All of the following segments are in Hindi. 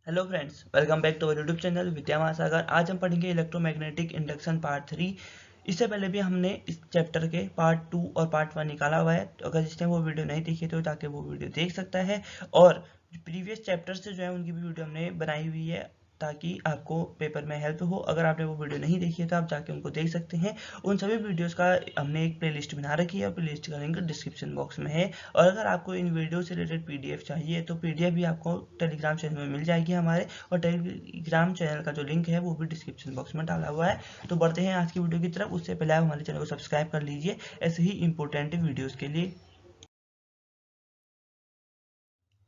Hello friends, welcome back to our YouTube channel Vidya Mahasagar. आज हम पढ़ेंगे इलेक्ट्रोमैग्नेटिक इंडक्शन पार्ट 3। इससे पहले भी हमने इस चैप्टर के पार्ट 2 और पार्ट 1 निकाला हुआ है, तो अगर जिसने वो वीडियो नहीं देखी तो जाके वो वीडियो देख सकता है। और प्रीवियस चैप्टर से जो है उनकी भी वीडियो हमने बनाई हुई है ताकि आपको पेपर में हेल्प हो। अगर आपने वो वीडियो नहीं देखी है तो आप जाके उनको देख सकते हैं। उन सभी वीडियोस का हमने एक प्लेलिस्ट बना रखी है और प्लेलिस्ट का लिंक डिस्क्रिप्शन बॉक्स में है। और अगर आपको इन वीडियो से रिलेटेड पीडीएफ चाहिए तो पीडीएफ भी आपको टेलीग्राम चैनल में मिल जाएगी हमारे। और टेलीग्राम चैनल का जो लिंक है वो भी डिस्क्रिप्शन बॉक्स में डाला हुआ है। तो बढ़ते हैं आज की वीडियो की तरफ। उससे पहले आप हमारे चैनल को सब्सक्राइब कर लीजिए ऐसे ही इंपॉर्टेंट वीडियोस के लिए।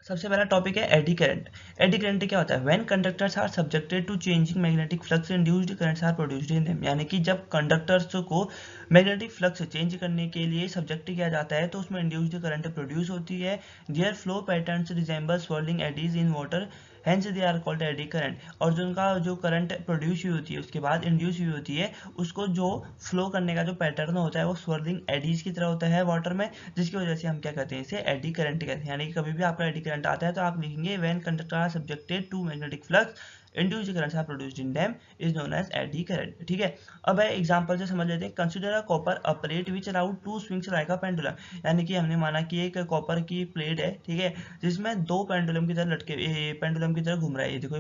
सबसे पहला टॉपिक है एडी करंट। एडी करंट क्या होता है? When conductors are subjected to changing magnetic flux induced currents are produced in them. यानी कि जब कंडक्टर्स को मैग्नेटिक फ्लक्स चेंज करने के लिए सब्जेक्ट किया जाता है तो उसमें इंड्यूस्ड करंट प्रोड्यूस होती है। Their flow patterns resemble swirling eddies in water, hence they are called eddy current. और जो उनका जो करंट प्रोड्यूस हुई होती है उसके बाद इंड्यूस हुई होती है, उसको जो फ्लो करने का जो पैटर्न होता है वो स्वर्लिंग एडीज की तरह होता है वाटर में, जिसकी वजह से हम क्या कहते हैं, इसे एडी करंट कहते हैं। यानी कि कभी भी आपका एडी करंट आता है तो आप लिखेंगे when conductor are subjected to magnetic flux induced currents are produced in them is known as eddy current. ठीक है, अब एग्जांपल से समझ लेते हैं। Consider a copper a plate which allowed to swings like a pendulum. यानी कि हमने माना कि एक कॉपर की प्लेट है, ठीक है, जिसमें दो पेंडुलम की तरह लटके, पेंडुलम की तरह घूम रहा है। ये देखो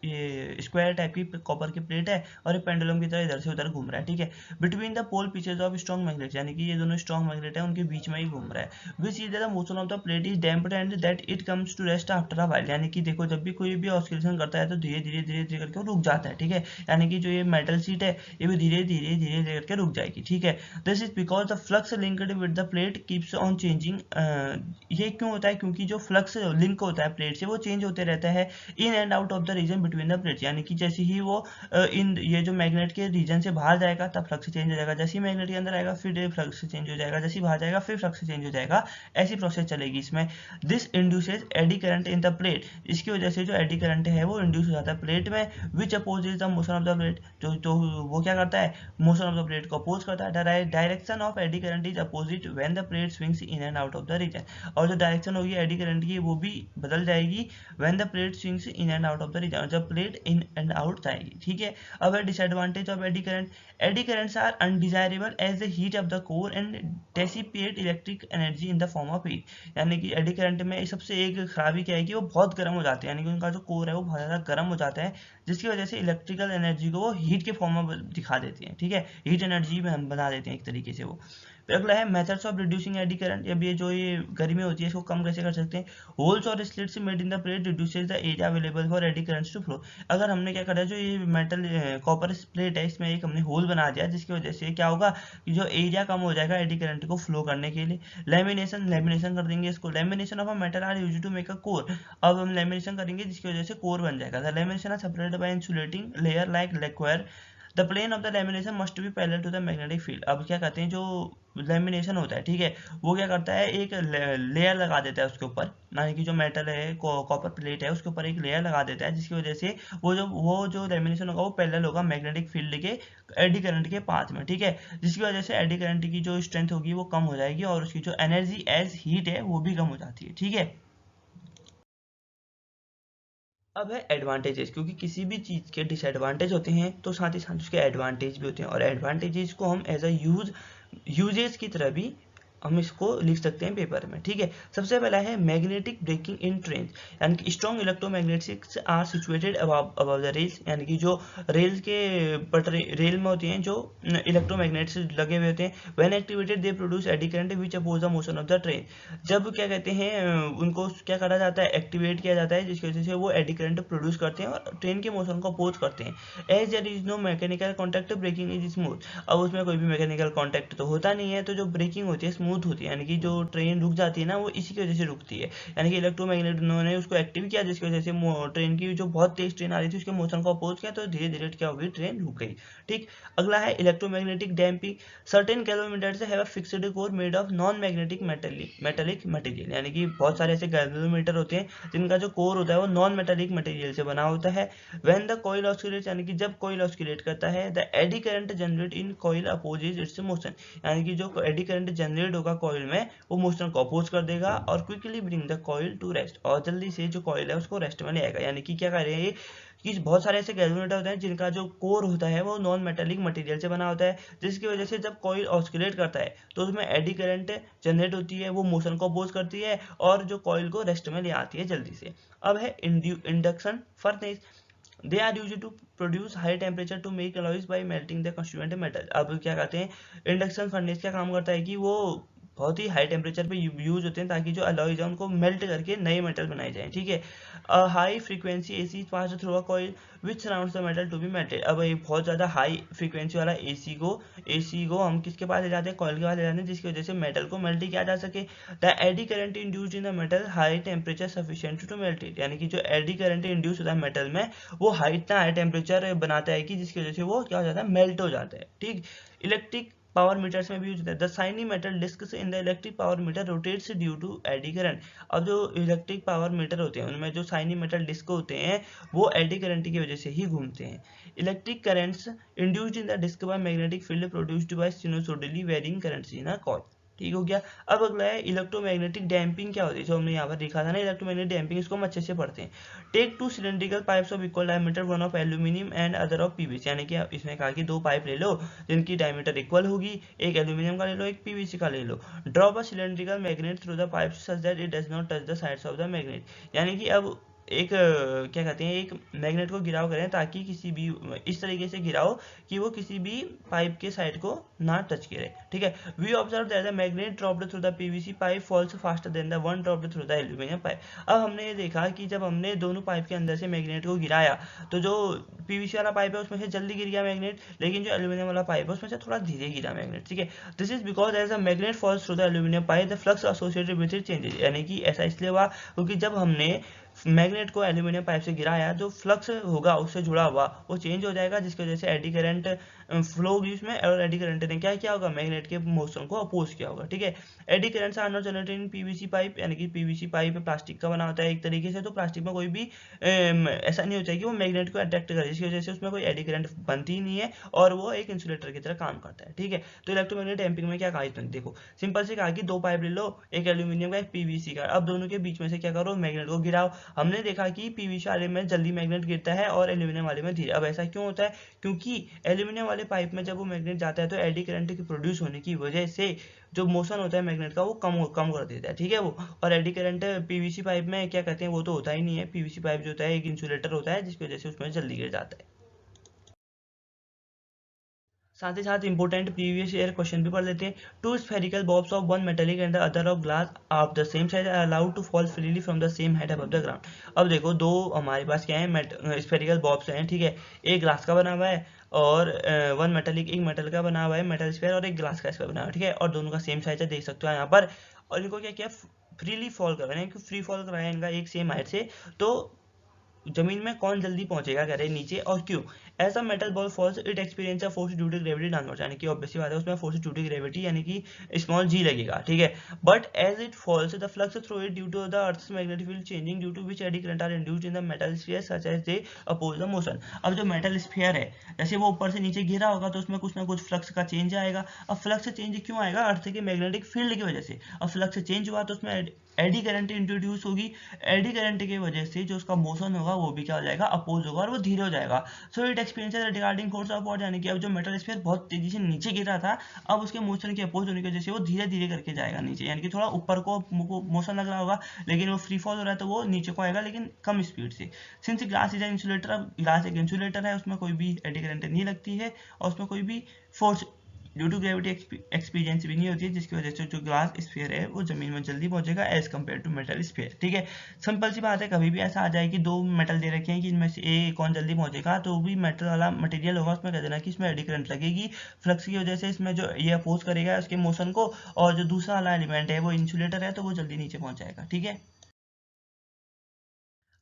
ये स्क्वायर टाइप की कॉपर की प्लेट है और एक पेंडुलम की तरह इधर से उधर घूम रहा है। ठीक है, between the pole pieces of strong magnet, यानी कि ये दोनों स्ट्रॉन्ग मैग्नेट है, उनके बीच में ही घूम रहा है। Which is the motion of the plate is damped and that it comes to rest after a while. यानी कि देखो, जब भी कोई भी ऑसिलेशन करता है तो धीरे धीरे धीरे धीरे करके रुक जाता है। ठीक है, यानी कि जो ये मेटल शीट है ये भी धीरे धीरे धीरे धीरे करके रुक जाएगी। ठीक है, this is because the flux linked with the plate keeps on changing. ये क्यों होता है? क्योंकि जो फ्लक्स लिंक होता है प्लेट से वो चेंज होते रहता है इन and out of the region between the plates. यानी कि जैसे ही वो इन ये जो मैग्नेट के रीजन से बाहर जाएगा तब फ्लक्स चेंज हो जाएगा, जैसे ही मैग्नेट के अंदर आएगा फिर फ्लक्स चेंज हो जाएगा, जैसे ही बाहर जाएगा फिर फ्लक्स चेंज हो जाएगा। ऐसी प्रोसेस चलेगी इसमें। This induces eddy current in the plate. इसकी वजह से जो एडी करंट है वो इंड्यूस हो जाता है प्लेट में। Which opposes the motion of the plate. तो वो क्या करता है? मोशन ऑफ द प्लेट को अपोज करता है। Direction of eddy current is opposite when the plate swings in and out of the region. और जो डायरेक्शन होगी एडी करंट की वो भी बदल जाएगी when the plate swings in and out of the region, जब प्लेट इन एंड आउट जाएगी। ठीक है, अब है disadvantage of eddy current. Eddy currents are undesirable as the heat of the core and dissipate electric energy in the form of heat. यानी कि एडी करंट में सबसे एक खराबी क्या है कि वो बहुत गर्म हो जाते हैं, यानी कि उनका जो कोर है वो बहुत ज़्यादा गर्म हो जाता है, जिसकी वजह से इलेक्ट्रिकल एनर्जी को वो हीट के फॉर्म में दिखा देती हैं। ठीक है, हीट एनर्जी में हम बना देते हैं एक तरीके से वो। फिर अगला है methods of reducing AD current. अब ये जो ये गर्मी होती है इसको कम कैसे कर सकते हैं? होल्स और slits made in the plate reduces the area available for eddy currents to flow. अगर हमने क्या करा, जो ये मेटल कॉपर प्लेट है इसमें एक हमने होल बना दिया, जिसकी वजह से क्या होगा कि जो एरिया कम हो जाएगा एडी करंट को फ्लो करने के लिए। लेमिनेशन कर देंगे इसको। Lamination of a metal are used to make a core. अब हम लेमिनेशन करेंगे जिसकी वजह से कोर बन जाएगा। The lamination are separated by insulating layer like liquid. The plane of the lamination must be parallel to the magnetic field. अब क्या कहते हैं, जो लेमिनेशन होता है, ठीक है, वो क्या करता है, एक लेयर लगा देता है उसके ऊपर। यानी कि जो मेटल है, कॉपर प्लेट है, उसके ऊपर एक लेयर लगा देता है, जिसकी वजह से वो जो लेमिनेशन होगा वो पैरेलल होगा मैग्नेटिक फील्ड के एडी करंट के पाथ में। ठीक है, जिसकी वजह से एडी करंट की जो स्ट्रेंथ होगी वो कम हो जाएगी और उसकी जो एनर्जी एज हीट है वो भी कम हो जाती है। ठीक है, अब है एडवांटेजेस। क्योंकि किसी भी चीज़ के डिसएडवांटेज होते हैं तो साथ ही साथ उसके एडवांटेज भी होते हैं, और एडवांटेजेस को हम एज अ यूजेस की तरह भी हम इसको लिख सकते हैं पेपर में। ठीक है, सबसे पहला है मैग्नेटिक ब्रेकिंग इन ट्रेन। यानी कि strong electromagnetics are situated above the rails. यानी कि जो रेल के पटरी रेल में होती हैं जो इलेक्ट्रोमैग्नेट्स लगे हुए होते हैं, when activated they produce eddy current which oppose the motion of the train. जब क्या कहते हैं, उनको क्या करा जाता है, एक्टिवेट किया जाता है, जिसकी वजह से वो एडी करंट प्रोड्यूस करते हैं और ट्रेन के मोशन को अपोज करते हैं। As there is no mechanical contact braking is smooth. अब उसमें कोई भी मैकेनिकल कॉन्टैक्ट तो होता नहीं है, तो जो ब्रेकिंग होती है स्मूथ होती है। यानी कि जो ट्रेन रुक जाती है ना वो इसी की वजह से रुकती है। यानी कि इलेक्ट्रोमैग्नेट उन्होंने उसको एक्टिव किया, जिसकी वजह से ट्रेन की जो बहुत तेज ट्रेन आ रही थी उसके मोशन को अपोज किया, तो धीरे धीरे क्या होगी, ट्रेन रुक गई। ठीक, अगला है electromagnetic damping. Certain calorimeters have a fixed core made of non magnetic metallic material. यानी कि बहुत सारे ऐसे कैलोमीटर होते हैं जिनका जो कोर होता है वो नॉन मेटेलिक मटेरियल से बना होता है। व्हेन द कॉइल ऑस्किलेट्स, यानी कि जब कॉइल ऑस्किलेट करता है, the eddy current generate in coil opposes its motion. यानी कि जो एडी करंट जनरेट होगा कॉइल में वो मोशन को अपोज कर देगा और quickly bring the coil to rest, और जल्दी से जो कॉइल है उसको रेस्ट में ले आएगा। यानी कि क्या कर रहे हैं कि बहुत सारे ऐसे गैल्वेनोमीटर होते हैं जिनका जो कोर होता है वो नॉन मेटेलिक मटेरियल से बना होता है, जिसकी वजह से जब कॉइल ऑस्किलेट करता है तो उसमें एडी करंट जनरेट होती है, वो मोशन को अपोज करती है और जो कॉइल को रेस्ट में ले आती है जल्दी से। अब है induction furnace. They are use to produce high temperature to make alloys by melting the constituent metal. अब क्या कहते हैं, इंडक्शन फर्नेस क्या काम करता है कि वो बहुत ही हाई टेम्परेचर पे यूज होते हैं ताकि जो अलॉयज है उनको मेल्ट करके नए मेटल बनाए जाएं, ठीक है। High frequency AC pass through a coil which surrounds the metal to be melted. अब ये बहुत ज़्यादा हाई फ्रीक्वेंसी वाला एसी को हम किसके पास ले जाते हैं, कॉइल के पास ले जाते हैं, जिसकी वजह से मेटल को मेल्ट किया जा सके। The eddy current induced in the metal high temperature sufficient to melt it. यानी कि जो एडी करंट इंड्यूस होता है मेटल में वो इतना हाई टेम्परेचर बनाता है कि जिसकी वजह से वो क्या हो जाता है, मेल्ट हो जाता है, ठीक। इलेक्ट्रिक पावर मीटर्स में भी यूज होता है। The shiny metal discs in the electric power meter rotates due to eddy current. अब जो इलेक्ट्रिक पावर मीटर होते हैं उनमें जो शाइनी मेटल डिस्क होते हैं वो एडी करंट की वजह से ही घूमते हैं। Electric currents induced in the disc by magnetic field produced by sinusoidally varying currents in a coil, ठीक हो गया। अब अगला है इलेक्ट्रोमैग्नेटिक डैम्पिंग क्या होती है, जो हमने यहाँ पर लिखा था ना इलेक्ट्रोमैग्नेटिक डैम्पिंग, इसको हम अच्छे से पढ़ते हैं। Take two cylindrical pipes of equal diameter, one of aluminium and other of PVC. यानी कि इसने कहा कि दो पाइप ले लो जिनकी डायमीटर इक्वल होगी, एक एल्यूमिनियम का ले लो एक पीवीसी का ले लो। Drop a cylindrical magnet through the pipe such that it does not touch the sides of the magnet. यानी कि अब एक क्या कहते हैं, एक मैग्नेट को गिराव करें ताकि किसी भी इस तरीके से गिराओ कि वो किसी भी पाइप के साइड को ना टच करे, ठीक है। We observe that the magnet dropped through the PVC pipe falls faster than the one dropped through the aluminium pipe. अब हमने ये देखा कि जब हमने दोनों पाइप के अंदर से मैग्नेट को गिराया तो जो पीवीसी वाला पाइप है उसमें से जल्दी गिर गया मैग्नेट, लेकिन जो एल्यूमिनियम वाला पाइप है उसमें से थोड़ा धीरे गिरा मैग्नेट, ठीक है। This is because as a magnet falls through the aluminium pipe the flux associated with it changes. यानी कि ऐसा इसलिए हुआ क्योंकि जब हमने मैग्नेट को एल्यूमिनियम पाइप से गिराया जो फ्लक्स होगा उससे जुड़ा हुआ वो चेंज हो जाएगा, जिसकी वजह से एडी करंट फ्लो होगी उसमें, और एडी करंट ने क्या किया होगा, मैग्नेट के मोशन को अपोज किया होगा, ठीक है। Eddy currents are not generated in PVC pipe. यानी कि पीवीसी पाइप प्लास्टिक का बना होता है एक तरीके से, तो प्लास्टिक में कोई भी ऐसा नहीं होता है कि वो मैग्नेट को अट्रैक्ट करे, जिसकी वजह से उसमें कोई एडी करंट बनती ही नहीं है और वो एक इंसुलेटर की तरह काम करता है, ठीक है। तो इलेक्ट्रोमैग्नेटिक डैम्पिंग में क्या कहा इसमें, देखो सिंपल से कहा कि दो पाइप ले लो, एक एल्यूमिनियम का एक पीवीसी का, अब दोनों के बीच में से क्या करो, मैग्नेट को गिराओ। हमने देखा कि पीवीसी वाले में जल्दी मैग्नेट गिरता है और एल्यूमिनियम वाले में धीरे। अब ऐसा क्यों होता है, क्योंकि एल्यूमिनियम वाले पाइप में जब वो मैग्नेट जाता है तो एडी करंट की प्रोड्यूस होने की वजह से जो मोशन होता है मैग्नेट का वो कम कर देता है, ठीक है वो। और एडी करंट पीवीसी पाइप में क्या कहते हैं, वो तो होता ही नहीं है। पीवीसी पाइप जो होता है एक इंसुलेटर होता है जिसकी वजह से उसमें जल्दी गिर जाता है। साथ ही साथ इंपोर्टेंट प्रीवियस ईयर क्वेश्चन भी पढ़ लेते हैं। Two spherical bobs of one metallic and the other of glass of the same size are allowed to fall freely from the same height above the ground. अब देखो दो हमारे पास क्या है, स्फेरिकल बॉब्स हैं, ठीक है। एक ग्लास का बना हुआ है और वन मेटेलिक, एक मेटल का बना हुआ है मेटल स्फेयर, और एक ग्लास का स्फेयर बना हुआ है, ठीक है। और दोनों का सेम साइज है, देख सकते हो यहाँ पर। और इनको क्या किया, फ्रीली फॉल कर रहे हैं, फ्री फॉल कराया इनका एक सेम हाइट से। तो जमीन में कौन जल्दी पहुंचेगा कह रहे नीचे और क्यों। ऐसा metal ball falls it experience force due to gravity downwards. यानी कि ऑब्वियसली बात है उसमें फोर्स ड्यू टू ग्रेविटी यानी कि स्मॉल जी लगेगा, ठीक है। But as it falls the flux through it due to the earth's magnetic field changing due to which eddy current are induced in the metal sphere such as they oppose the motion. अब जो मेटल स्फीयर है जैसे वो ऊपर से नीचे गिरा होगा तो उसमें कुछ ना कुछ फ्लक्स का चेंज आएगा। अब फ्लक्स चेंज क्यों आएगा, अर्थ के मैग्नेटिक फील्ड की वजह से। अब फ्लक्स चेंज हुआ तो उसमें एडी करंट इंट्रोड्यूस होगी। एडी करंट की वजह से जो उसका मोशन होगा वो भी क्या हो जाएगा, अपोज होगा और वो धीरे हो जाएगा। So it experiences regarding force of what. यानी कि अब जो मेटल स्फीयर बहुत तेजी से नीचे गिर रहा था अब उसके मोशन के अपोज होने की वजह से वो धीरे धीरे करके जाएगा नीचे। यानी कि थोड़ा ऊपर को मोशन लग रहा होगा लेकिन वो फ्री फॉल हो रहा है तो वो नीचे को आएगा लेकिन कम स्पीड से। Since glass is an insulator, अब ग्लास एक इंसुलेटर है उसमें कोई भी एडी करंट नहीं लगती है और उसमें कोई भी force due to gravity experience भी नहीं होती है, जिसकी वजह से जो ग्लास स्फीयर है वो जमीन में जल्दी पहुंचेगा as compare to metal sphere, ठीक है। सिंपल सी बात है, कभी भी ऐसा आ जाए कि दो मेटल दे रखे हैं कि इनमें से ए कौन जल्दी पहुंचेगा, तो भी मेटल वाला मटेरियल होगा उसमें कह देना कि इसमें एडी करंट लगेगी, फ्लक्स की वजह से इसमें जो ये अपोज करेगा उसके मोशन को, और जो दूसरा वाला एलिमेंट है वो इंसुलेटर है तो वो जल्दी नीचे पहुंच जाएगा, ठीक है।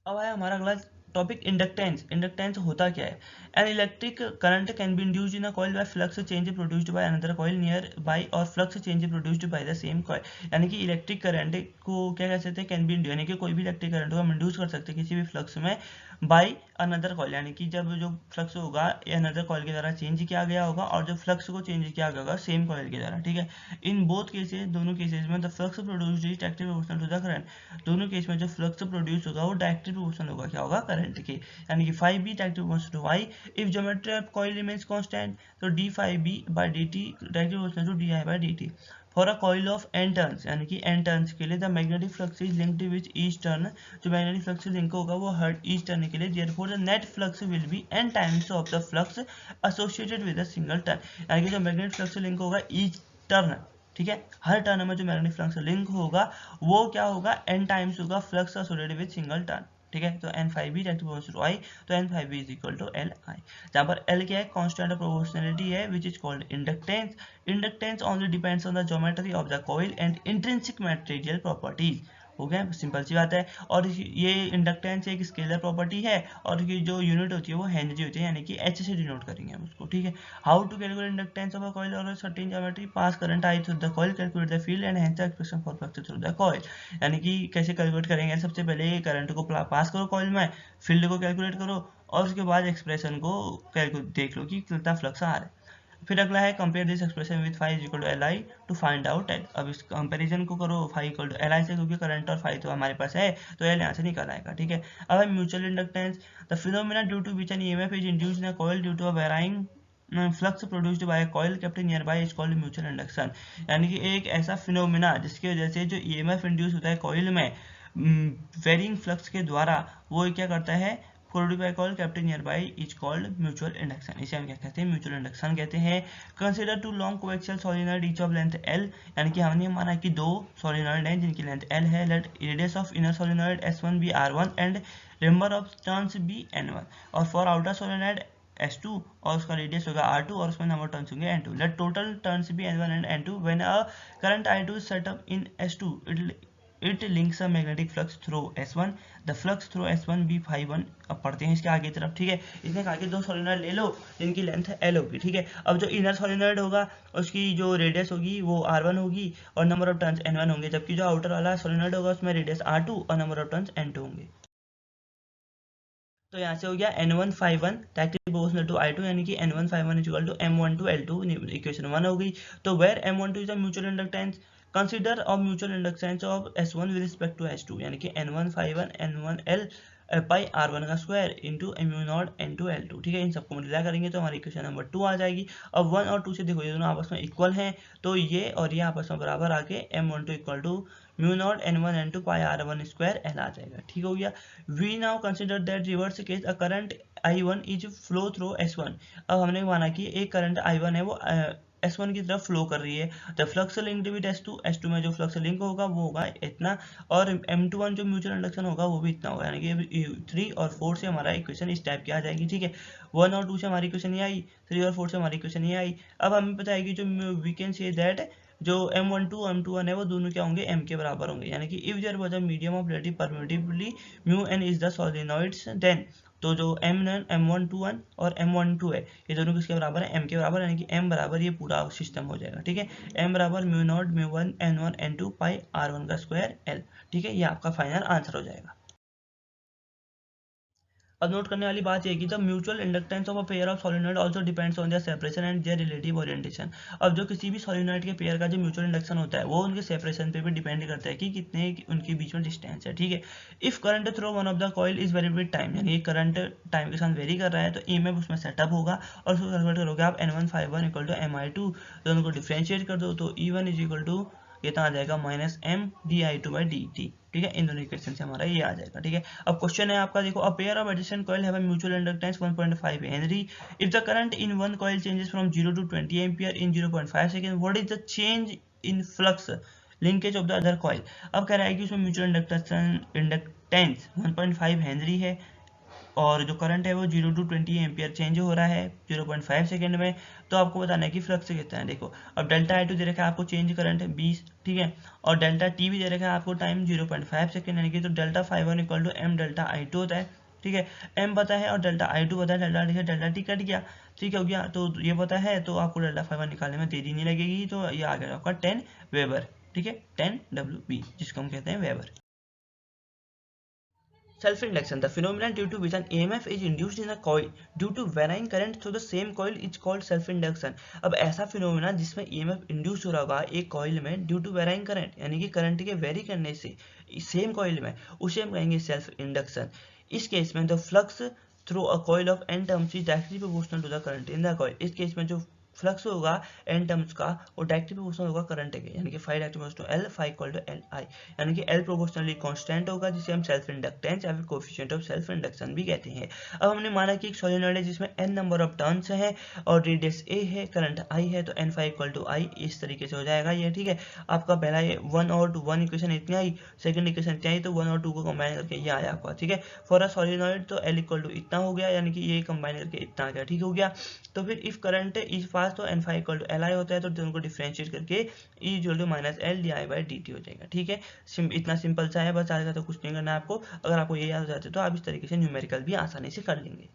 अब आया हमारा अगला टॉपिक इंडक्टेंस। इंडक्टेंस होता क्या है? An electric current can be induced in a coil by flux change produced by another coil nearby और flux change produced by the same coil. यानी कि इलेक्ट्रिक करंट को क्या कह सकते हैं? कैन बी, यानी कि कोई भी इलेक्ट्रिक करंट को हम इंड्यूस कर सकते हैं किसी भी फ्लक्स में बाय अनदर कॉइल, यानी कि जब जो फ्लक्स होगा अनदर कॉइल के द्वारा चेंज किया गया होगा और जो फ्लक्स को चेंज किया गया होगा सेम कॉइल के द्वारा, ठीक है। इन बोथ केसेस, दोनों केसेस में the flux produced is directly proportional to the current. दोनों केस में जो फ्लक्स प्रोड्यूस होगा वो डायरेक्टली प्रोपोर्शनल होगा, क्या होगा? करंट के। यानी कि phi b directly proportional to y। If geometry of coil remains constant तो d phi b by dt directly proportional to di by dt। For a coil of n turns, यानी कि n टर्न्स के लिए the magnetic flux is linked with each turn. जो मैग्नेटिक फ्लक्स लिंक होगा वो हर ईच टर्न के लिए, therefore the net flux will be n times of the flux associated with a single turn. यानी कि जो मैग्नेटिक फ्लक्स लिंक होगा ईच टर्न, ठीक है, हर टर्न में जो मैग्नेटिक फ्लक्स लिंक होगा वो क्या होगा? n टाइम्स होगा flux associated with single turn, ठीक है। तो n phi b directly proportional to I, तो n phi b is equal to L I, जहाँ पर L क्या है? कांस्टेंट ऑफ प्रोपोर्शनलिटी है, which is called inductance. Inductance only depends on the geometry of the coil and intrinsic material properties. हो गया, सिंपल सी बात है। और ये इंडक्टेंस एक स्केलर प्रॉपर्टी है और ये जो यूनिट होती है वो हेनरी होती है, यानी कि H से डिनोट करेंगे हम उसको, ठीक है। How to calculate inductance of a coil और certain geometry? Pass current I through the coil, calculate the field and hence the expression for flux through the coil. यानी कि कैसे कैलकुलेट करेंगे? सबसे पहले करंट को पास करो कॉइल में, फील्ड को कैलकुलेट करो और उसके बाद एक्सप्रेशन को देख लो कि कितना फ्लक्स आ रहा है। फिर अगला है compare this expression with phi is equal to L I to find out L. अब इस कंपेरिजन को करो phi equal to L I से, क्योंकि करंट और फाई तो हमारे पास है तो एल यहाँ से निकल आएगा, ठीक है। अब है mutual inductance, the phenomena due to which an EMF is induced in a coil due to a varying flux produced by a coil kept near by is called mutual induction. यानी कि एक ऐसा फिनोमेना जिसकी वजह से जो ईएमएफ इंड्यूस होता है कॉइल में वेरिंग फ्लक्स के द्वारा, वो क्या करता है? Produce by coil kept near by is called mutual induction. इसे हम क्या कहते हैं? म्यूचुअल इंडक्शन कहते हैं। Consider two long coaxial solenoid each of length L, यानी कि हमने माना कि दो सोलेनॉइड हैं जिनकी लेंथ L है। Let radius of inner solenoid S1 be R1 and number of turns be N1, और फॉर आउटर सोलेनॉइड S2 और उसका रेडियस होगा R2 और उसमें नंबर टर्न्स होंगे N2। Let total turns be N1 and N2 when a current I2 is set up in S2 it links a magnetic flux through S1, the flux through S1 भी phi 1। अब पढ़ते हैं इसके आगे तरफ, ठीक है। इसने कहा कि दो सोलेनॉइड ले लो जिनकी लेंथ L होगी, ठीक है। अब जो इनर सोलेनॉइड होगा उसकी जो रेडियस होगी वो R1 होगी और नंबर ऑफ टर्न्स N1 होंगे, जबकि जो आउटर वाला सोलेनॉइड होगा उसमें रेडियस R2 और नंबर ऑफ टर्न्स N2 होंगे। तो यहाँ से हो गया N1 phi 1 directly proportional to I2, यानी कि N1 phi 1 is equal to M12 L2, equation 1 हो गई। तो where M12 is a mutual inductance, consider of mutual inductance of S1 with respect to S2, यानी कि N1 phi 1 N1 L पाई R1 का square into mu naught N2 L2, ठीक है। इन सबको मल्टीप्लाई करेंगे तो हमारी इक्वेशन नंबर 2 आ जाएगी। अब 1 और 2 से देखो ये दोनों आपस में इक्वल हैं, तो ये और ये आपस में बराबर आके M12 equal to mu naught N1 N2 pi R1 square L आ जाएगा, ठीक हो गया। We now consider that reverse case a current I1 is flow through S1। अब हमने माना कि एक करंट I1 है वो S1 की तरफ फ्लो कर रही है। The flux linked with S2 में जो फ्लक्स लिंक होगा वो होगा इतना, और M21 जो म्यूचुअल इंडक्शन होगा वो भी इतना होगा, यानी कि 3 और 4 से हमारा इक्वेशन इस टाइप की आ जाएगी, ठीक है। 1 और 2 से हमारी इक्वेशन ये आई, 3 और 4 से हमारी इक्वेशन ये आई। अब हमें पता है कि जो वी कैन से दैट जो M12 M21 है वो दोनों क्या होंगे? M के बराबर होंगे, यानी कि if there was a medium of relative permittivity mu n is the solenoids then, तो जो M1 M12 और M12 है ये दोनों किसके बराबर है? M के बराबर, यानी कि M बराबर ये पूरा सिस्टम हो जाएगा, ठीक है। M बराबर mu naught म्यू1 N1 N2 pi R1 का स्क्वायर L, ठीक है। ये आपका फाइनल आंसर हो जाएगा। अब नोट करने वाली बात यह है कि the mutual inductance of a pair of solenoid also depends on their separation and there relative orientation. अब जो किसी भी सोलेनॉइड के पेयर का जो म्यूचुअल इंडक्शन होता है वो उनके सेपरेशन पे भी डिपेंड करता है कि कितने उनके बीच में डिस्टेंस है, ठीक है। If current through one of the coil is very with time, यानी करंट टाइम के साथ वेरी कर रहा है तो ईएमएफ उसमें सेटअप होगा और उसको कैलकुलेट करोगे आप N1 phi 1 equal to Mi2, दोनों को डिफरेंशिएट कर दो तो E1 इज इक्वल टू कितना आ जाएगा? Minus M di2 by dt, ठीक है। इन दोनों इक्वेशन से हमारा ये आ जाएगा, ठीक है। अब क्वेश्चन है आपका, देखो, a pair of addition coil have a mutual inductance 1.5 henry. If the current in one coil changes from 0 to 20 ampere in 0.5 second, what is the change in flux linkage of the other coil. अब कह रहा है कि उसमें म्यूचुअल इंडक्टेंस 1.5 हेनरी है और जो करंट है वो 0 to 20 एम्पियर चेंज हो रहा है 0.5 सेकंड में। तो आपको बताना है कि फ्लक्स कितना है। देखो, अब डेल्टा I2 दे रखा है आपको चेंज करंट 20, ठीक है, और डेल्टा T भी दे रखा है आपको टाइम 0.5 सेकंड, यानी कि तो delta phi 1 equal to M delta I2 होता है, ठीक है, m पता है और डेल्टा I2 पता है, डेल्टा t कट गया, ठीक हो गया। तो ये पता है तो आपको डेल्टा फाई निकालने में देरी नहीं लगेगी, तो ये आ गया आपका 10 वेबर, ठीक है, 10 WB जिसको हम कहते हैं weber. Self-induction, the phenomenon due to which an EMF is induced in a coil due to varying current through the same coil is called self-induction। अब ऐसा फिनोमेना जिसमें EMF इंड्यूस हो रहा होगा एक कॉइल में ड्यू टू वेराइंग करंट, यानी कि करंट के वेरी करने से सेम कॉइल में, उसे हम कहेंगे सेल्फ इंडक्शन। इस केस में the flux through a coil of n terms is directly proportional to the current in the coil. इस केस में जो फ्लक्स होगा n टर्म्स का वो डायरेक्टली प्रोपोर्शनल होगा करंट के, यानी कि phi directly to L, phi equal to Li, यानी कि L प्रोपोर्शनली कांस्टेंट होगा जिसे हम सेल्फ इंडक्टेंस या फिर कोएफिशिएंट ऑफ सेल्फ इंडक्शन भी कहते हैं। अब हमने माना कि एक सोलेनॉइड है जिसमें n नंबर ऑफ टर्न्स है और रेडियस a है, करंट I है, तो n phi equal to I इस तरीके से हो जाएगा ये, ठीक है। आपका पहला ये 1 और 2 1 इक्वेशन इतनी आई, सेकंड इक्वेशन इतनी आई, तो 1 और 2 को कंबाइन करके ये आया आपका, ठीक है। फॉर अ सोलेनॉइड तो L इक्वल टू इतना हो गया, यानी कि ये कंबाइन करके इतना आ गया, ठीक हो गया। तो फिर इफ करंट इज फास्ट तो n phi equal to Li होता है, तो दोनों को डिफरेंशिएट करके E इक्वल टू माइनस L di/dt हो जाएगा, ठीक है। इतना सिंपल सा है, बस आगे तो कुछ नहीं करना है आपको। अगर आपको ये याद हो जाते तो आप इस तरीके से न्यूमेरिकल भी आसानी से कर लेंगे।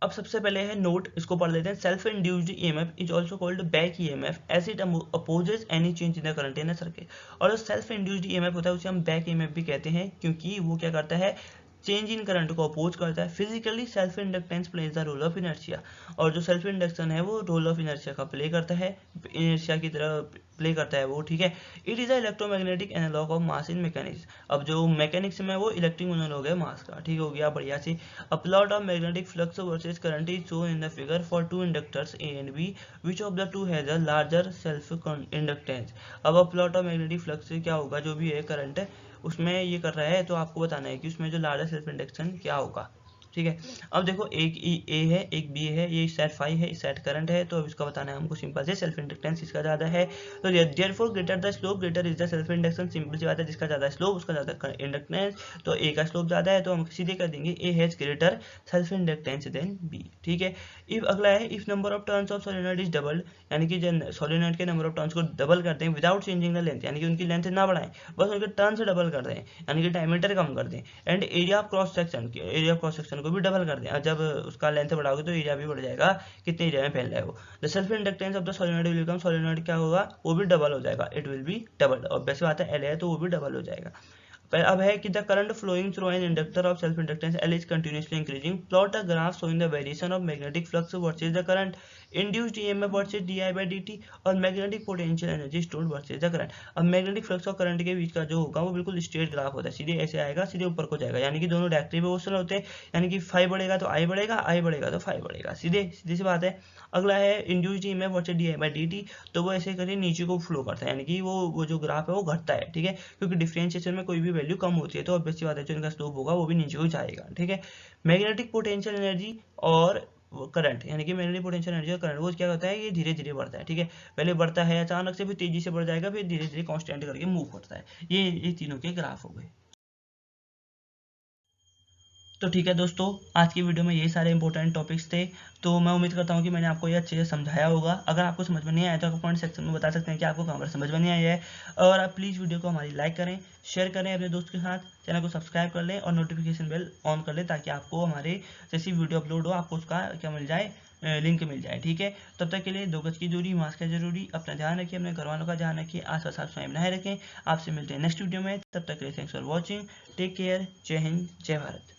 अब सबसे पहले है नोट, इसको पढ़ लेते हैं। Self induced EMF is also called back EMF as it opposes any change in the current in a circuit. और जो सेल्फ इंड्यूस्ड ईएमएफ होता है उसे हम बैक ईएमएफ भी कहते हैं, क्योंकि वो क्या करता है, चेंज इन करंट को अपोज करता है। Physically self inductance plays the role of inertia, और जो सेल्फ इंडक्शन है वो रोल ऑफ इनर्शिया का प्ले करता है, इनर्शिया की तरह प्ले करता है वो, ठीक है। It is a electromagnetic analogue of mass in mechanics. अब जो मैकेनिक्स में वो इलेक्ट्रिक एनालॉग है मास का, ठीक हो गया, बढ़िया से। A plot of magnetic flux versus current is shown in the figure for two inductors A and B, which of the two has a larger self inductance. अब प्लॉट ऑफ मैग्नेटिक फ्लक्स से क्या होगा, जो भी है करंट है उसमें ये कर रहा है, तो आपको बताना है कि उसमें जो लार्जर सेल्फ इंडक्शन क्या होगा, ठीक है। अब देखो एक ए है एक बी है, ये सेट फाई है, सेट करंट है, तो अब इसका बताना है हमको सिंपल से। सेल्फ इंडक्टेंस इसका ज्यादा है, तो therefore greater the slope greater is the self induction. Simple सी बात है, जिसका ज्यादा स्लोप उसका ज्यादा इंडक्टेंस, तो ए का स्लोप ज्यादा है तो हम सीधे कर देंगे A has greater self inductance than B, ठीक है। इफ अगला है if number of turns of solenoid is double, यानी कि सोलेनॉइड के नंबर ऑफ टर्न्स को डबल कर दें विदाउट चेंजिंग द लेंथ, यानी कि उनकी लेंथ ना बढ़ाएं, बस उनके टर्न से डबल कर दें, यानी कि डायमीटर कम कर दें। And area of cross section को भी डबल कर दें, जब उसका लेंथ बढ़ाओगे तो एरिया भी बढ़ जाएगा, कितने एरिया में फैल रहा है वो। The self inductance of the solenoid will become, solenoid क्या होगा वो भी डबल हो जाएगा, इट विल बी डबल। और वैसे बात है एल है तो वो भी डबल हो जाएगा। अब है कि the current flowing through an inductor of self inductance L is continuously increasing. Plot a graph showing the variation of magnetic flux versus the current, induced EMF versus di/dt, और magnetic potential energy stored versus the current. अब मैग्नेटिक फ्लक्स और करंट के बीच का जो होगा वो बिल्कुल स्ट्रेट ग्राफ होता है, सीधे ऐसे आएगा, सीधे ऊपर को जाएगा, यानी कि दोनों डायरेक्टली प्रोपोर्शनल होते हैं, यानी कि फाई बढ़ेगा तो आई बढ़ेगा, आई बढ़ेगा तो फाई बढ़ेगा, सीधे सीधी सी बात है। अगला है इंड्यूस्ड ईएमएफ वर्सेस di/dt, तो वो ऐसे करके नीचे को फ्लो करता है, यानी कि वो जो ग्राफ है वो घटता है, ठीक है, क्योंकि डिफरेंशिएशन में कोई भी वैल्यू कम होती है, तो ऑब्वियस सी बात है जो इनका स्लोप होगा वो भी नीचे को जाएगा, ठीक है। मैग्नेटिक पोटेंशियल एनर्जी और करंट, यानी कि मैग्नेटिक पोटेंशियल एनर्जी और करंट वो क्या होता है, ये धीरे धीरे बढ़ता है, ठीक है। पहले बढ़ता है अचानक से, फिर तेजी से बढ़ जाएगा, फिर धीरे धीरे कांस्टेंट करके मूव करता है। ये तीनों के ग्राफ हो गए। तो ठीक है दोस्तों, आज की वीडियो में ये सारे इंपॉर्टेंट टॉपिक्स थे। तो मैं उम्मीद करता हूँ कि मैंने आपको ये अच्छे से समझाया होगा। अगर आपको समझ में नहीं आया तो आप कमेंट सेक्शन में बता सकते हैं कि आपको कहाँ पर समझ में नहीं आया है। और आप प्लीज़ वीडियो को हमारी लाइक करें, शेयर करें अपने दोस्त के साथ, चैनल को सब्सक्राइब कर लें और नोटिफिकेशन बेल ऑन कर लें, ताकि आपको हमारे जैसी वीडियो अपलोड हो आपको उसका क्या मिल जाए, लिंक मिल जाए, ठीक है। तब तक के लिए 2 गज की दूरी, मास्क है जरूरी, अपना ध्यान रखिए, अपने घर वालों का ध्यान रखिए, आस-पास साफ सफाई बनाए रखें। आपसे मिलते हैं नेक्स्ट वीडियो में, तब तक के लिए thanks for watching, take care, जय हिंद, जय भारत।